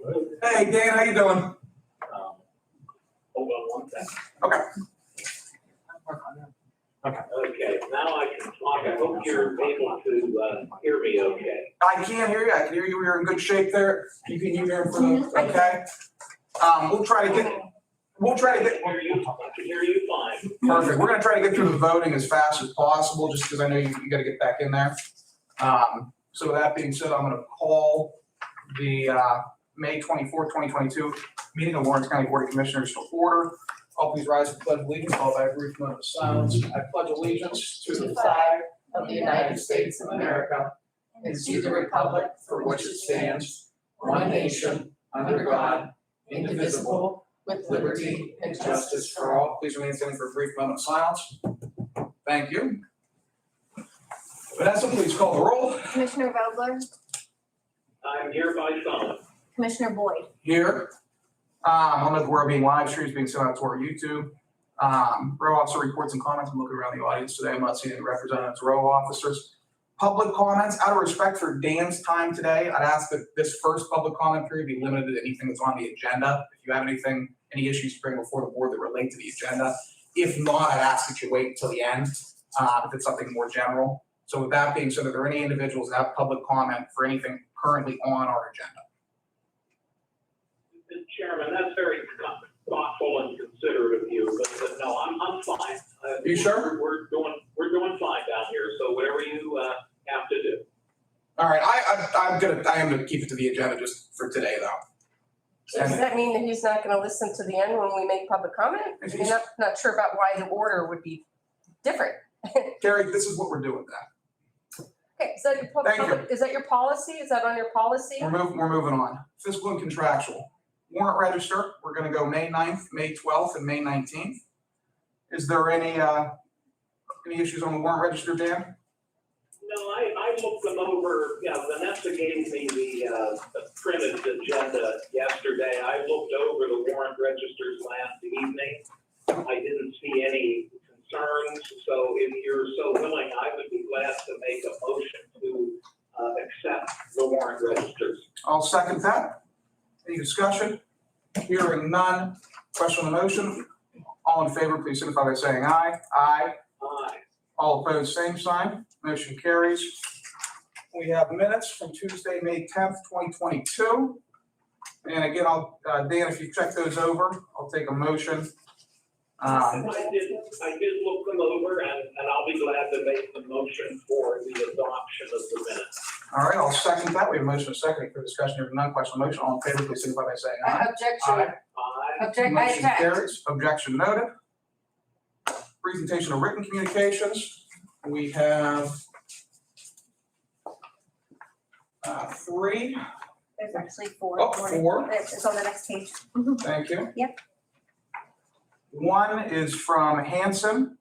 Hey, Dan, how you doing? Hold on one second. Okay. Okay, now I can talk. I hope you're able to hear me okay. I can hear you. I can hear you. We're in good shape there. You can hear me for the, okay? We'll try to get. I can hear you fine. Perfect. We're gonna try to get through the voting as fast as possible, just because I know you gotta get back in there. So with that being said, I'm gonna call the May 24th, 2022 meeting of Lawrence County Board of Commissioners to order. All please rise to the pledge of allegiance, followed by a brief moment of silence. I pledge allegiance to the flag of the United States of America and to the republic for which it stands, one nation, under God, indivisible, with liberty and justice for all. Please remain standing for a brief moment of silence. Thank you. Vanessa, please call the roll. Commissioner Vogler? I'm here by phone. Commissioner Boyd? Here. I don't know if we're being live streams being sent out to our YouTube. Row officer reports and comments. I'm looking around the audience today. I'm not seeing any representatives, row officers. Public comments, out of respect for Dan's time today, I'd ask that this first public comment period be limited to anything that's on the agenda. If you have any issues to bring before the board that relate to the agenda. If not, I'd ask that you wait until the end, if it's something more general. So with that being said, are there any individuals that have public comment for anything currently on our agenda? Mr. Chairman, that's very thoughtful and considerate of you, but no, I'm fine. You sure? We're doing fine down here, so whatever you have to do. All right, I am gonna keep it to the agenda just for today though. So does that mean that he's not gonna listen to the end when we make public comment? I'm not sure about why the order would be different. Gary, this is what we're doing then. Okay, is that your Thank public, is that your policy? Is that on your policy? We're moving on. Fiscal and contractual. Warrant register, we're gonna go May 9th, May 12th, and May 19th. Is there any issues on the warrant register, Dan? No, I looked them over. Yeah, Vanessa gave me the printed agenda yesterday. I looked over the warrant registers last evening. I didn't see any concerns, so if you're so willing, I would be glad to make a motion to accept the warrant registers. I'll second that. Any discussion? Hearing none. Question on the motion. All in favor, please signify by saying aye. Aye. Aye. All opposed, same sign. Motion carries. We have minutes from Tuesday, May 10th, 2022. And again, Dan, if you check those over, I'll take a motion. I did look them over, and I'll be glad to make the motion for the adoption of the minutes. All right, I'll second that. We have a motion and a second for discussion. Hearing none, question on the motion. All in favor, please signify by saying aye. Objection. Aye. I Motion object. carries. Objection noted. Presentation of written communications. We have 3. There's actually 4. Oh, 4. It's on the next page. Thank you. Yep. One is from Hanson,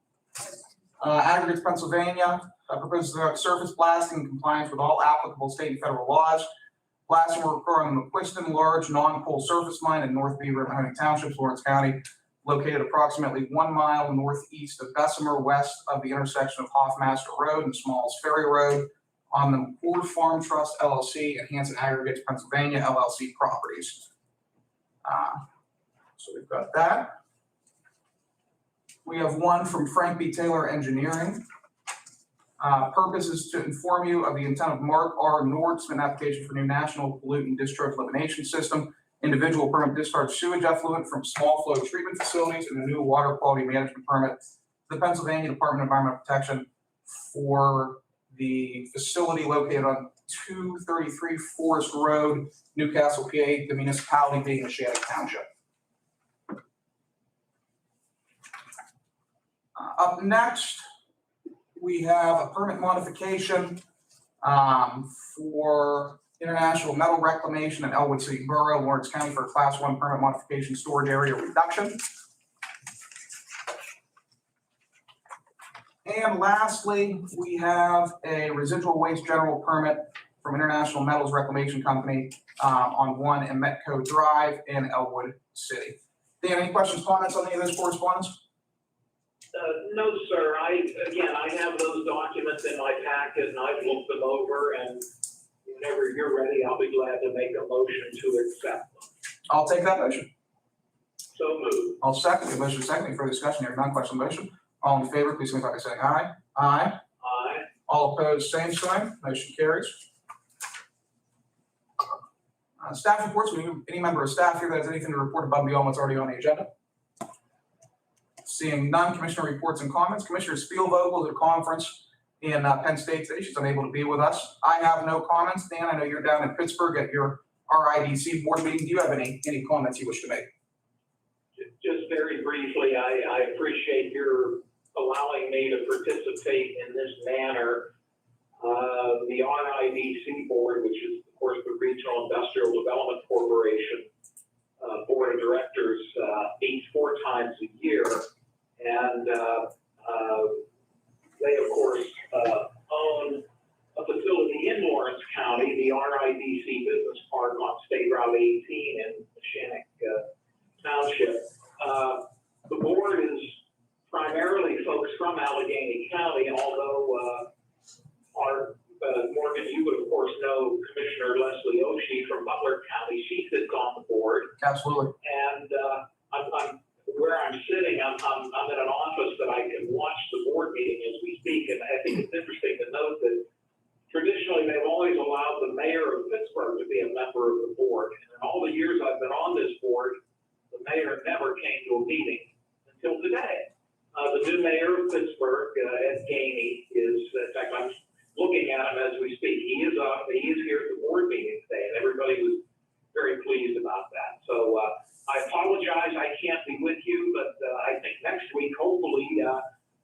Aggregates, Pennsylvania. Proposes surface blasting in compliance with all applicable state and federal laws. Blasting will occur on the McQuiston large non-coal surface mine in North Beaver and Mahoning Townships, Lawrence County, located approximately 1 mile northeast of Bessemer, west of the intersection of Hoffmaster Road and Smalls Ferry Road on the McCord Farm Trust LLC and Hanson Aggregates, Pennsylvania LLC properties. So we've got that. We have one from Frank B. Taylor Engineering. Purpose is to inform you of the intent of Mark R. Nordsman application for new national pollutant discharge elimination system, individual permit discharge sewage effluent from small flow treatment facilities, and a new water quality management permit to the Pennsylvania Department of Environmental Protection for the facility located on 233 Forest Road, Newcastle, PA, the municipality being Neshannock Township. Up next, we have a permit modification for International Metal Reclamation in Elwood City Borough, Lawrence County for a Class 1 permit modification storage area reduction. And lastly, we have a residual waste general permit from International Metals Reclamation Company on 1 Emetco Drive in Elwood City. Dan, any questions, comments on any of this correspondence? No, sir. I have those documents in my packet, and I've looked them over, and whenever you're ready, I'll be glad to make a motion to accept them. I'll take that motion. So moved. I'll second the motion. Second, any further discussion? Hearing none, question on the motion. All in favor, please signify by saying aye. Aye. Aye. All opposed, same sign. Motion carries. Staff reports, any member of staff here that has anything to report above and beyond what's already on the agenda? Seeing none, commissioner reports and comments. Commissioner Spielvogel is at a conference in Penn State today. She's unable to be with us. I have no comments. Dan, I know you're down in Pittsburgh at your RIDC board meeting. Do you have any comments you wish to make? Just very briefly, I appreciate your allowing me to participate in this manner. The RIDC board, which is of course the Regional Industrial Development Corporation board of directors, meets 4 times a year. And they of course own a facility in Lawrence County, the RIDC Business Park on State Route 18 in Shannick Township. The board is primarily folks from Allegheny County, although Morgan, you would of course know Commissioner Leslie Oshie from Butler County. She sits on the board. Absolutely. And I'm where I'm sitting, I'm in an office that I can watch the board meeting as we speak. And I think it's interesting to note that traditionally they've always allowed the mayor of Pittsburgh to be a member of the board. And in all the years I've been on this board, the mayor never came to a meeting until today. The new mayor of Pittsburgh, Ed Gainey, is, in fact, I'm looking at him as we speak. He is here at the board meeting today, and everybody was very pleased about that. So I apologize I can't be with you, but I think next week, hopefully,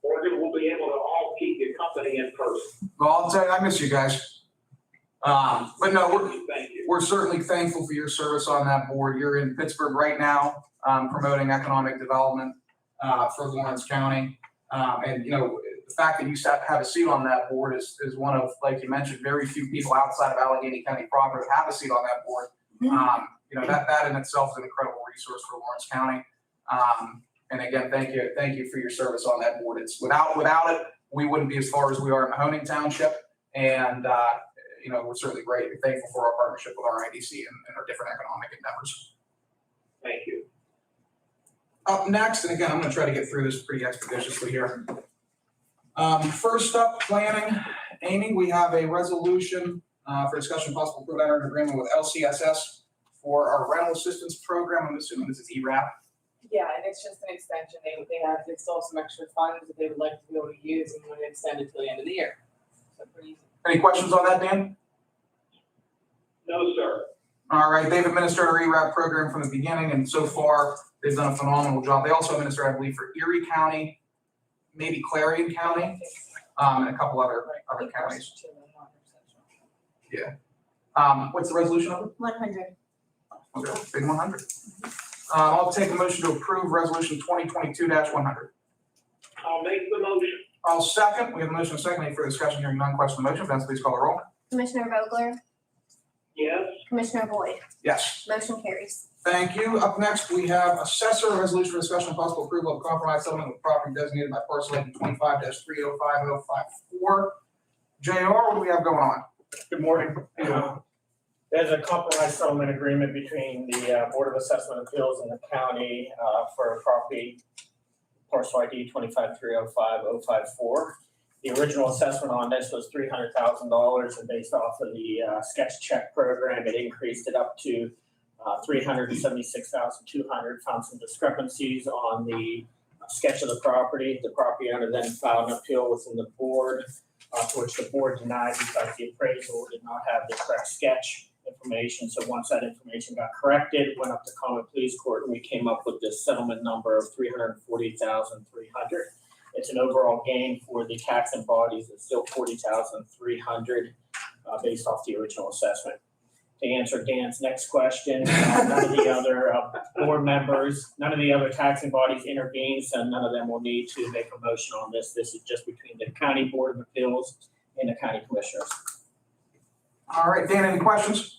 Morgan will be able to all keep you company in person. Well, I'll tell you, I miss you guys. But no, Thank you. we're certainly thankful for your service on that board. You're in Pittsburgh right now, promoting economic development for Lawrence County. And the fact that you have a seat on that board is one of, like you mentioned, very few people outside of Allegheny County proper have a seat on that board. That in itself is an incredible resource for Lawrence County. And again, thank you for your service on that board. It's without it, we wouldn't be as far as we are in Mahoning Township. And we're certainly great. We're thankful for our partnership with our IDC and our different economic endeavors. Thank you. Up next, and again, I'm going to try to get through this pretty expeditiously here. First up, planning. Amy, we have a resolution for discussion possible approval enter an agreement with LCSS for our rental assistance program. I'm assuming this is ERAP. Yeah, and it's just an extension. They have installed some extra funds that they would like to be able to use and want to extend it till the end of the year. So pretty easy. Any questions on that, Dan? No, sir. All right, they've administered our ERAP program from the beginning, and so far they've done a phenomenal job. They also administer, I believe, for Erie County, maybe Clarion County, and a couple other counties. What's the resolution number? 100. Okay, big 100. I'll take a motion to approve resolution 2022-100. I'll make the motion. I'll second. We have a motion and a second. Any further discussion? Hearing none, question on the motion. Vanessa, please call the roll. Commissioner Vogler? Yes. Commissioner Boyd? Yes. Motion carries. Thank you. Up next, we have assessor resolution for discussion and possible approval of compromise settlement with property designated by parcel ID 25-305054. JR, what do we have going on? Good morning. There's a compromise settlement agreement between the Board of Assessment Appeals and the county for property parcel ID 25-305054. The original assessment on this was $300,000, and based off of the sketch check program, it increased it up to $376,200. Found some discrepancies on the sketch of the property. The property owner then filed an appeal within the board, to which the board denied because the appraisal did not have the correct sketch information. So once that information got corrected, it went up to common pleas court, and we came up with this settlement number of $340,300. It's an overall gain for the taxing bodies. It's still $40,300 based off the original assessment. To answer Dan's next question, none of the other board members, none of the other taxing bodies intervened, so none of them will need to make a motion on this. This is just between the County Board of Appeals and the County Commissioners. All right, Dan, any questions?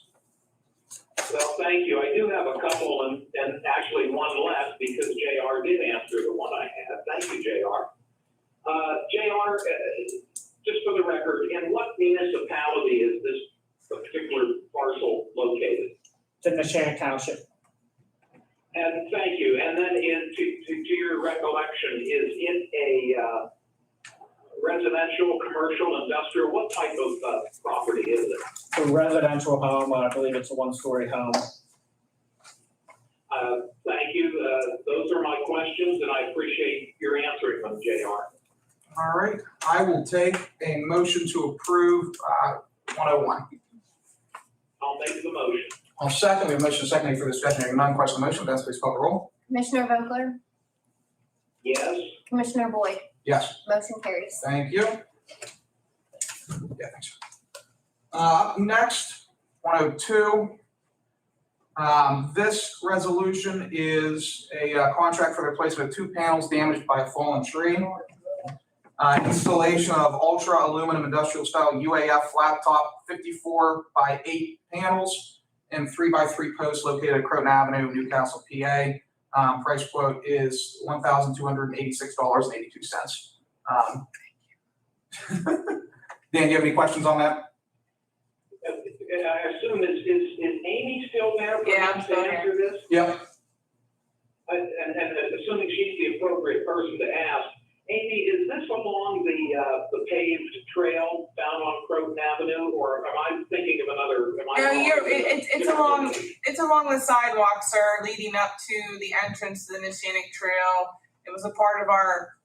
Well, thank you. I do have a couple and actually one left because JR did answer the one I had. Thank you, JR. JR, just for the record, in what municipality is this particular parcel located? It's in the Shannon Township. And thank you. And then to your recollection, is it a residential, commercial, industrial? What type of property is it? A residential home, I believe it's a one-story home. Thank you. Those are my questions, and I appreciate your answering them, JR. All right, I will take a motion to approve 101. I'll make the motion. I'll second. We have motion secondly for discussion. Hearing none, question on the motion. Vanessa, please call the roll. Commissioner Vogler? Yes? Commissioner Boyd? Yes. Motion carries. Thank you. Yeah, thanks. Up next, 102. This resolution is a contract for the replacement of 2 panels damaged by a fallen tree. Installation of ultra aluminum industrial style UAF flat top 54 by 8 panels and 3 by 3 posts located at Croton Avenue, Newcastle, PA. Price quote is $1,286.82. Dan, do you have any questions on that? I assume is Amy still there for Yeah, I'm us to still here. answer this? Yep. And assuming she's the appropriate person to ask, Amy, is this along the paved trail down on Croton Avenue, or am I thinking of another? No, it's along the sidewalk, sir, leading up to the entrance to the Nishannick Trail. It was a part of our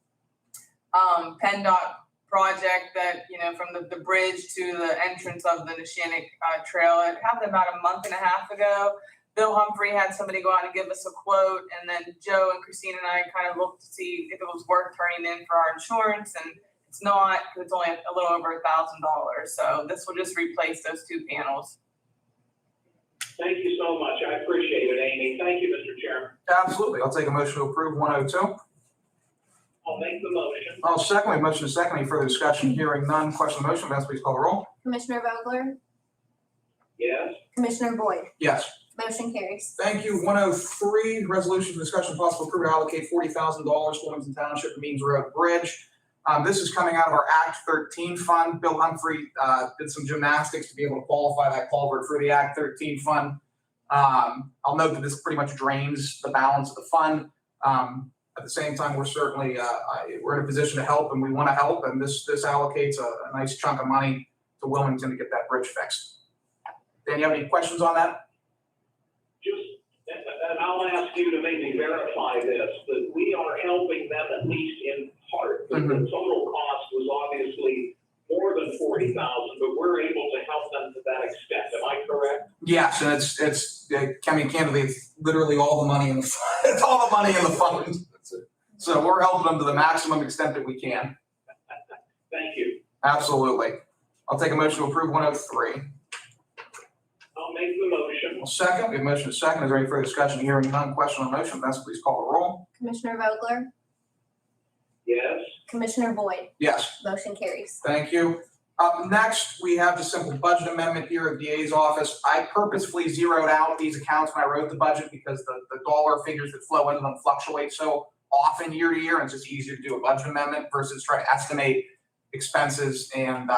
PennDOT project that, from the bridge to the entrance of the Nishannick Trail. It happened about a month and a half ago. Bill Humphrey had somebody go out and give us a quote, and then Joe and Christine and I kind of looked to see if it was worth turning in for our insurance, and it's not, because it's only a little over $1,000. So this will just replace those 2 panels. Thank you so much. I appreciate it, Amy. Thank you, Mr. Chairman. Absolutely. I'll take a motion to approve 102. I'll make the motion. I'll second. We have motion second. Any further discussion? Hearing none. Question on the motion. Vanessa, please call the roll. Commissioner Vogler? Yes? Commissioner Boyd? Yes. Motion carries. Thank you. 103, resolution for discussion of possible approval to allocate $40,000 to Wilmington Township Means Road Bridge. This is coming out of our Act 13 fund. Bill Humphrey did some gymnastics to be able to qualify that culvert for the Act 13 fund. I'll note that this pretty much drains the balance of the fund. At the same time, we're certainly we're in a position to help, and we want to help. And this allocates a nice chunk of money to Wilmington to get that bridge fixed. Dan, you have any questions on that? And I'll ask you to maybe verify this, that we are helping them at least in part. The total cost was obviously more than $40,000, but we're able to help them to that extent. Am I correct? Yes, and it's candidly, it's literally all the money in the fund. It's all the money in the fund. So we're helping them to the maximum extent that we can. Thank you. Absolutely. I'll take a motion to approve 103. I'll make the motion. Second, we have motion second. Is there any further discussion? Hearing none. Question on the motion. Vanessa, please call the roll. Commissioner Vogler? Yes? Commissioner Boyd? Yes. Motion carries. Thank you. Up next, we have the simple budget amendment here at the DA's office. I purposefully zeroed out these accounts when I wrote the budget because the dollar figures that flow into them fluctuate so often year to year, and it's just easier to do a budget amendment versus try to estimate expenses and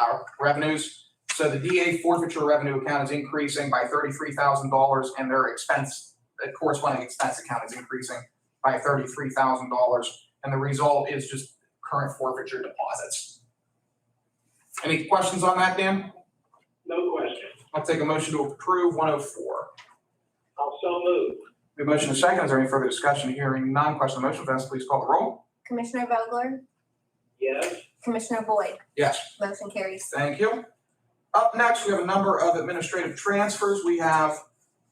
revenues. So the DA forfeiture revenue account is increasing by $33,000, and their corresponding expense account is increasing by $33,000, and the result is just current forfeiture deposits. Any questions on that, Dan? No question. I'll take a motion to approve 104. I'll so move. We have a motion and a second. Is there any further discussion? Hearing none. Question on the motion. Vanessa, please call the roll. Commissioner Vogler? Yes? Commissioner Boyd? Yes. Motion carries. Thank you. Up next, we have a number of administrative transfers. We have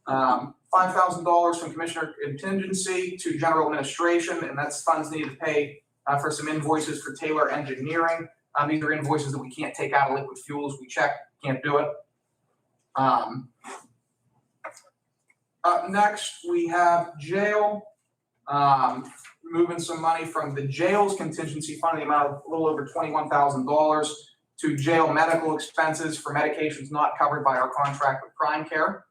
$5,000 from Commissioner Contingency to General Administration, and that's funds needed to pay for some invoices for Taylor Engineering. These are invoices that we can't take out of liquid fuels. We check, can't do it. Up next, we have jail, moving some money from the jail's contingency fund, the amount of a little over $21,000 to jail medical expenses for medications not covered by our contract with Prime Care.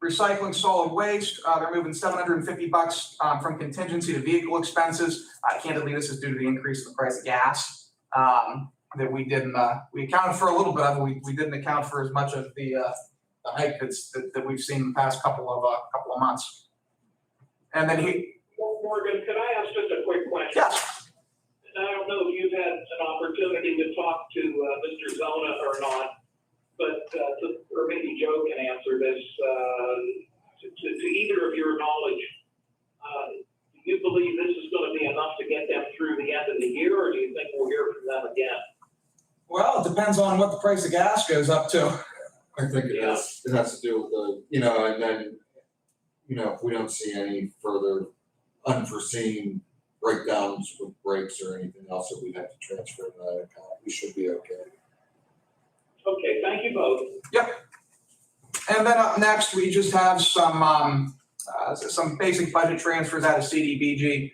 Recycling solid waste, they're moving $750 from contingency to vehicle expenses. Candidly, this is due to the increase in the price of gas that we didn't, we accounted for a little bit of it. We didn't account for as much of the hike that we've seen the past couple of months. And then Morgan, could I ask just a quick question? yes, I don't know if you've had an opportunity to talk to Mr. Zona or not, but, or maybe Joe can answer this, to either of your knowledge. Do you believe this is gonna be enough to get them through the end of the year, or do you think we'll hear from them again? well, it depends on what the price of gas goes up to. I think it has to do with the, and then, if we don't see any further unforeseen breakdowns with brakes or anything else that we'd have to transfer in that account, we should be okay. Okay, thank you both. And then up next, we just have some basic budget transfers out of CDBG.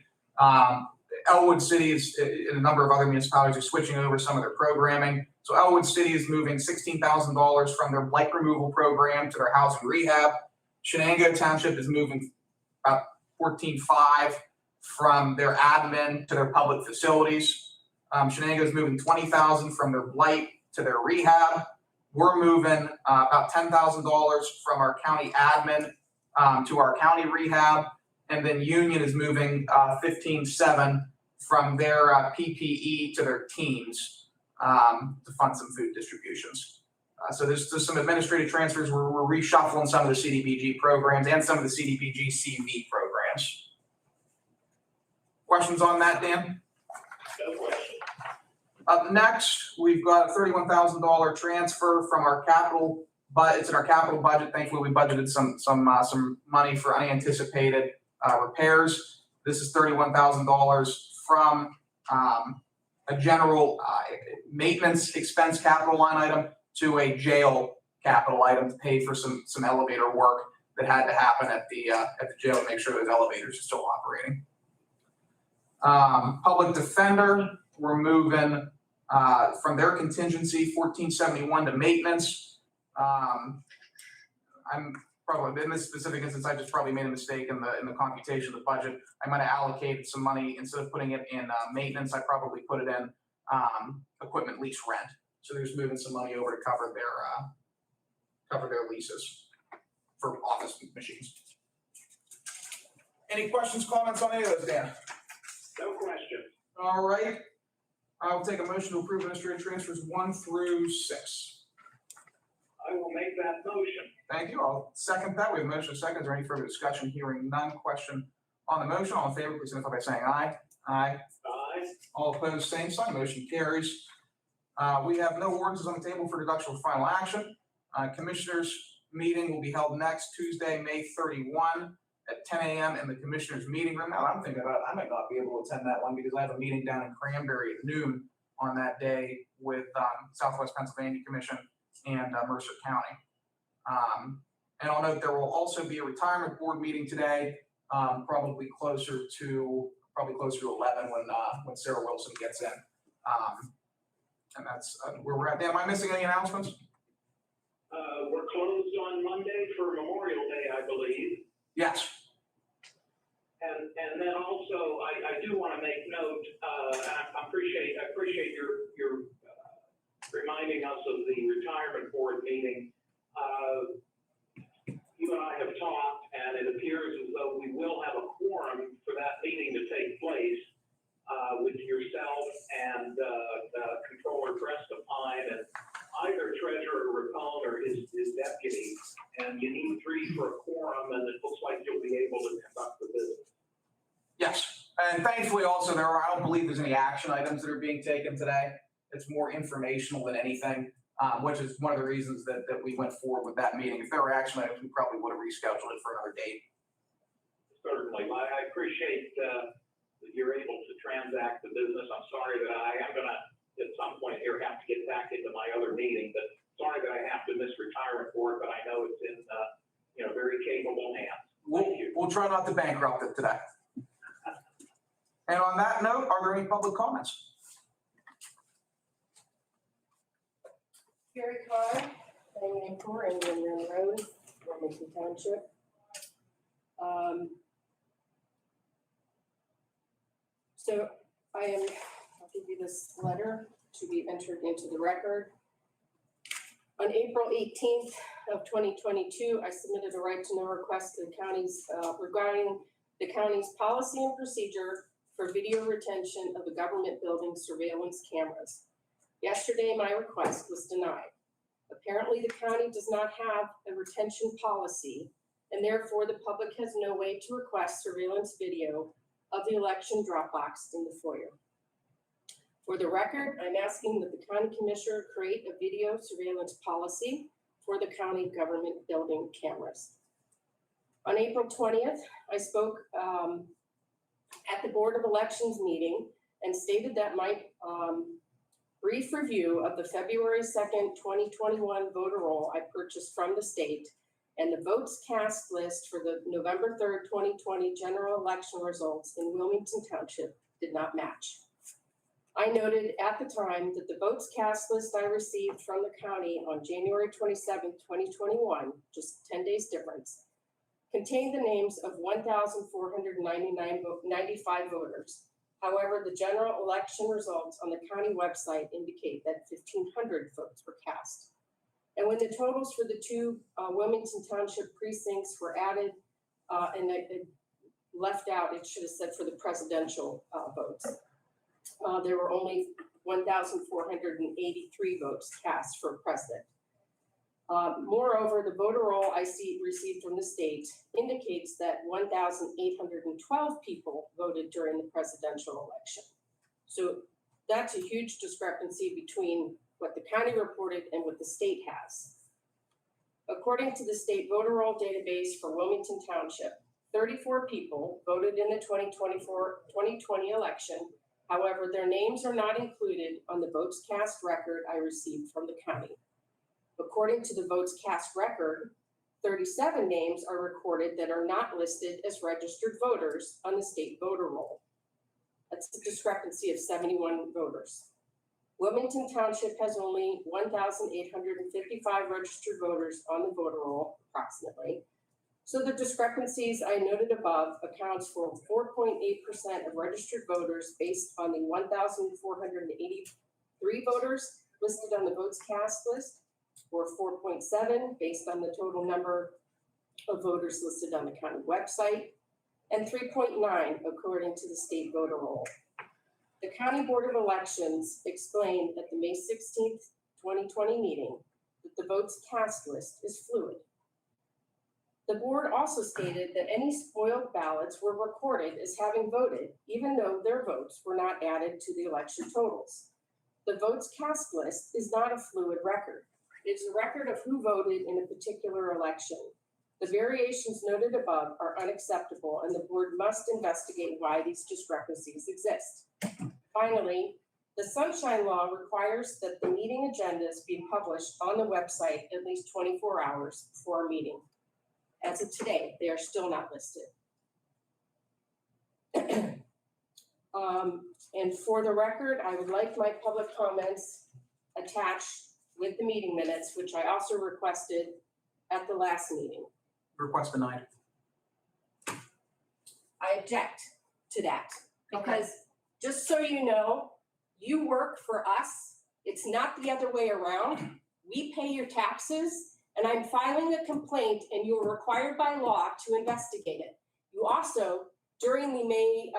Elwood City is, and a number of other municipalities are switching over some of their programming. So Elwood City is moving $16,000 from their blight removal program to their housing rehab. Shenango Township is moving about $14,500 from their admin to their public facilities. Shenango is moving $20,000 from their blight to their rehab. We're moving about $10,000 from our county admin to our county rehab. And then Union is moving $15,700 from their PPE to their teams to fund some food distributions. So there's some administrative transfers. We're reshuffling some of the CDBG programs and some of the CDBG CV programs. Questions on that, Dan? No question. Up next, we've got a $31,000 transfer from our capital, but it's in our capital budget. Thankfully, we budgeted some money for unanticipated repairs. This is $31,000 from a general maintenance expense capital line item to a jail capital item to pay for some elevator work that had to happen at the jail to make sure those elevators are still operating. Public defender, we're moving from their contingency $1471 to maintenance. I'm probably in this specific instance, I just probably made a mistake in the computation of the budget. I might have allocated some money instead of putting it in maintenance. I probably put it in equipment lease rent. So they're just moving some money over to cover their leases for office machines. Any questions, comments on any of those, Dan? No question. All right. I'll take a motion to approve administrative transfers 1 through 6. I will make that motion. Thank you. I'll second that. We have a motion and a second. Is there any further discussion? Hearing none. Question on the motion. All in favor, please signify by saying aye. Aye. Aye. All opposed, same sign. Motion carries. We have no ordinances on the table for introduction or final action. Commissioners meeting will be held next Tuesday, May 31 at 10 a.m. in the commissioners meeting room. Now I'm thinking about it. I might not be able to attend that one because I have a meeting down in Cranberry at noon on that day with Southwest Pennsylvania Commission and Mercer County. And I'll note there will also be a retirement board meeting today, probably closer to 11 when Sarah Wilson gets in. And that's where we're at. Dan, am I missing any announcements? We're closed on Monday for Memorial Day, I believe. Yes. And then also, I do want to make note, and I appreciate your reminding us of the retirement board meeting. You and I have talked, and it appears as though we will have a quorum for that meeting to take place with yourself and Controller Prestapine and either Treasurer Rapone or his deputy. And you need 3 for a quorum, and it looks like you'll be able to conduct the business. Yes. And thankfully also I don't believe there's any action items that are being taken today. It's more informational than anything, which is one of the reasons that we went forward with that meeting. If there were action items, we probably would have rescheduled it for another date. Certainly. I appreciate that you're able to transact the business. I'm sorry that I am going to, at some point here, have to get back into my other meeting, but sorry that I have to miss retirement board, but I know it's in, very capable hands. Thank you. We'll try not to bankrupt it today. And on that note, are there any public comments? Gary Carr, 994 Indian Mill Road, Wilmington Township. So I'll give you this letter to be entered into the record. On April 18th of 2022, I submitted a right to know request to the counties regarding the county's policy and procedure for video retention of the government building surveillance cameras. Yesterday, my request was denied. Apparently, the county does not have a retention policy, and therefore the public has no way to request surveillance video of the election drop box in the foyer. For the record, I'm asking that the county commissioner create a video surveillance policy for the county government building cameras. On April 20th, I spoke at the Board of Elections meeting and stated that my brief review of the February 2nd, 2021 voter roll I purchased from the state and the votes cast list for the November 3rd, 2020 general election results in Wilmington Township did not match. I noted at the time that the votes cast list I received from the county on January 27th, 2021, just 10 days difference, contained the names of 1,495 voters. However, the general election results on the county website indicate that 1,500 votes were cast. And when the totals for the two Wilmington Township precincts were added and it left out, it should have said for the presidential votes. There were only 1,483 votes cast for president. Moreover, the voter roll I received from the state indicates that 1,812 people voted during the presidential election. So that's a huge discrepancy between what the county reported and what the state has. According to the state voter roll database for Wilmington Township, 34 people voted in the 2020 election. However, their names are not included on the votes cast record I received from the county. According to the votes cast record, 37 names are recorded that are not listed as registered voters on the state voter roll. That's a discrepancy of 71 voters. Wilmington Township has only 1,855 registered voters on the voter roll, approximately. So the discrepancies I noted above accounts for 4.8% of registered voters based on the 1,483 voters listed on the votes cast list, or 4.7 based on the total number of voters listed on the county website, and 3.9 according to the state voter roll. The County Board of Elections explained at the May 16th, 2020 meeting that the votes cast list is fluid. The board also stated that any spoiled ballots were recorded as having voted, even though their votes were not added to the election totals. The votes cast list is not a fluid record. It is a record of who voted in a particular election. The variations noted above are unacceptable, and the board must investigate why these discrepancies exist. Finally, the Sunshine Law requires that the meeting agendas be published on the website at least 24 hours before a meeting. As of today, they are still not listed. And for the record, I would like my public comments attached with the meeting minutes, which I also requested at the last meeting. Request denied. I object to that because just so you know, you work for us. It's not the other way around. We pay your taxes and I'm filing a complaint and you are required by law to investigate it. You also, during the May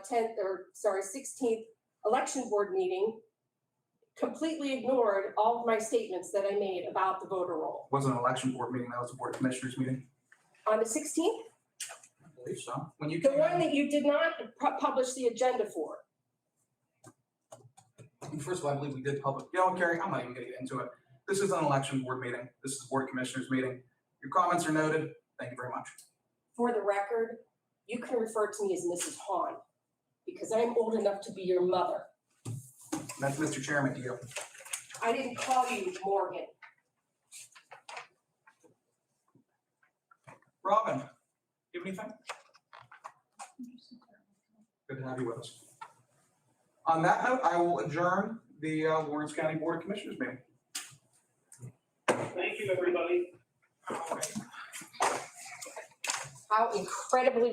16th election board meeting, completely ignored all of my statements that I made about the voter roll. Wasn't an election board meeting, that was a board of commissioners meeting. On the 16th, I believe so. When you the came one in, that you did not publish the agenda for. first of all, I believe we did public, Carrie, I'm not even gonna get into it. This is an election board meeting. This is a board of commissioners meeting. Your comments are noted. Thank you very much. For the record, you can refer to me as Mrs. Hahn because I'm old enough to be your mother. That's Mr. Chairman to you. I didn't call you Morgan. Robin, you have anything? Good to have you with us. On that note, I will adjourn the Lawrence County Board of Commissioners meeting. Thank you, everybody. How incredibly